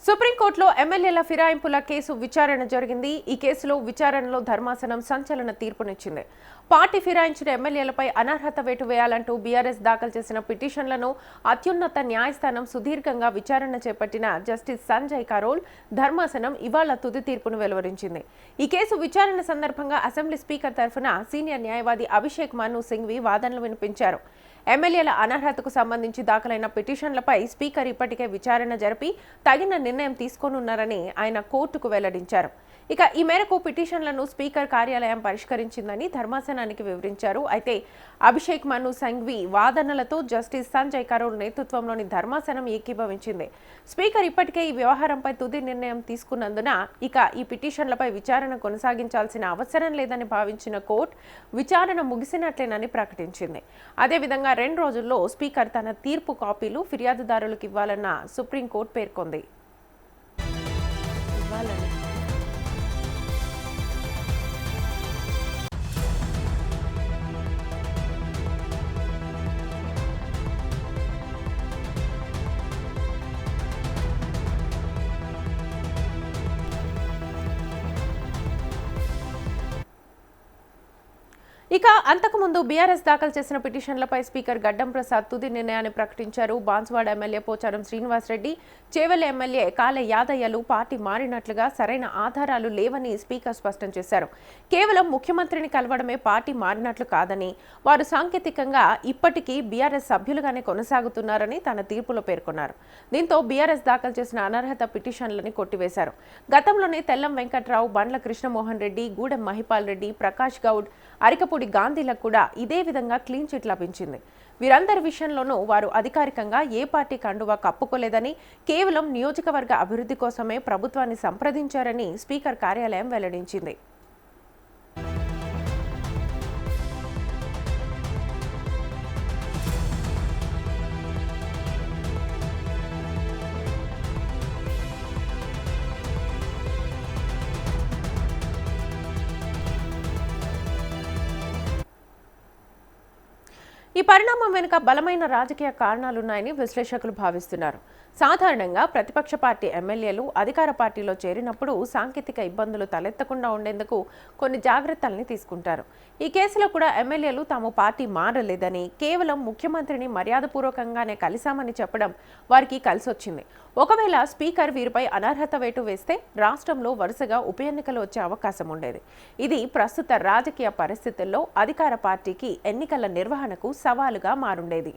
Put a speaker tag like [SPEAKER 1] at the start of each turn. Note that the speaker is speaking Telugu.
[SPEAKER 1] సుప్రీంకోర్టులో ఎమ్మెల్యేల ఫిరాయింపుల కేసు విచారణ జరిగింది. ఈ కేసులో విచారణలో ధర్మాసనం సంచలన తీర్పునిచ్చింది. పార్టీ ఫిరాయించిన ఎమ్మెల్యేలపై అనర్హత వేటు వేయాలంటూ బీఆర్ఎస్ దాఖలు చేసిన పిటిషన్లను అత్యున్నత న్యాయస్థానం సుదీర్ఘంగా విచారణ చేపట్టిన జస్టిస్ సంజయ్ కరోల్ ధర్మాసనం ఇవాళ తుది తీర్పును వెలువరించింది. ఈ కేసు విచారణ సందర్భంగా అసెంబ్లీ స్పీకర్ తరఫున సీనియర్ న్యాయవాది అభిషేక్ మను సింఘ్వి వాదనలు వినిపించారు. ఎమ్మెల్యేల అనర్హతకు సంబంధించి దాఖలైన పిటిషన్లపై స్పీకర్ ఇప్పటికే విచారణ జరిపి తగిన నిర్ణయం తీసుకోనున్నారని ఆయన కోర్టుకు వెల్లడించారు. ఇక ఈ మేరకు పిటిషన్లను స్పీకర్ కార్యాలయం పరిష్కరించిందని ధర్మాసనానికి వివరించారు. అయితే అభిషేక్ మను సింఘ్వి వాదనలతో జస్టిస్ సంజయ్ కరోల్ నేతృత్వంలోని ధర్మాసనం ఏకీభవించింది. స్పీకర్ ఇప్పటికే ఈ వ్యవహారంపై తుది నిర్ణయం తీసుకున్నందున ఇక ఈ పిటిషన్లపై విచారణ కొనసాగించాల్సిన అవసరం లేదని భావించిన కోర్టు విచారణ ముగిసినట్లేనని ప్రకటించింది. అదేవిధంగా 2 రోజుల్లో స్పీకర్ తన తీర్పు కాపీలు ఫిర్యాదుదారులకు ఇవ్వాలన్న సుప్రీంకోర్టు పేర్కొంది. ఇక అంతకుముందు బీఆర్ఎస్ దాఖలు చేసిన పిటిషన్లపై స్పీకర్ గడ్డం ప్రసాద్ తుది నిర్ణయాన్ని ప్రకటించారు. బాన్సువాడ ఎమ్మెల్యే పోచారం శ్రీనివాసరెడ్డి, చేవెళ్ల ఎమ్మెల్యే కాలే యాదయ్యలు పార్టీ మారినట్లుగా సరైన ఆధారాలు లేవని స్పీకర్ స్పష్టం చేశారు. కేవలం ముఖ్యమంత్రిని కలవడమే పార్టీ మారినట్లు కాదని, వారు సాంకేతికంగా ఇప్పటికీ బీఆర్ఎస్ సభ్యులుగానే కొనసాగుతున్నారని తన తీర్పులో పేర్కొన్నారు. దీంతో బీఆర్ఎస్ దాఖలు చేసిన అనర్హత పిటిషన్లని కొట్టివేశారు. గతంలోనే తెల్లం వెంకట్రావు, బండ్ల కృష్ణమోహన్ రెడ్డి, గూడెం మహిపాల్ రెడ్డి, ప్రకాష్ గౌడ్, అరికపూడి గాంధీలకు కూడా ఇదే విధంగా క్లీన్ చిట్ లభించింది. వీరందరి విషయంలోనూ వారు అధికారికంగా ఏ పార్టీ కండువా కప్పుకోలేదని, కేవలం నియోజకవర్గ అభివృద్ధి కోసమే ప్రభుత్వాన్ని సంప్రదించారని స్పీకర్ కార్యాలయం వెల్లడించింది. ఈ పరిణామం వెనుక బలమైన రాజకీయ కారణాలున్నాయని విశ్లేషకులు భావిస్తున్నారు. సాధారణంగా ప్రతిపక్ష పార్టీ ఎమ్మెల్యేలు అధికార పార్టీలో చేరినప్పుడు సాంకేతిక ఇబ్బందులు తలెత్తకుండా ఉండేందుకు కొన్ని జాగ్రత్తల్ని తీసుకుంటారు. ఈ కేసులో కూడా ఎమ్మెల్యేలు తాము పార్టీ మారలేదని, కేవలం ముఖ్యమంత్రిని మర్యాదపూర్వకంగానే కలిశామని చెప్పడం వారికి కలిసొచ్చింది. ఒకవేళ స్పీకర్ వీరిపై అనర్హత వేటు వేస్తే రాష్ట్రంలో వరుసగా ఉప ఎన్నికలు వచ్చే అవకాశం ఉండేది. ఇది ప్రస్తుత రాజకీయ పరిస్థితుల్లో అధికార పార్టీకి ఎన్నికల నిర్వహణకు సవాలుగా మారుండేది.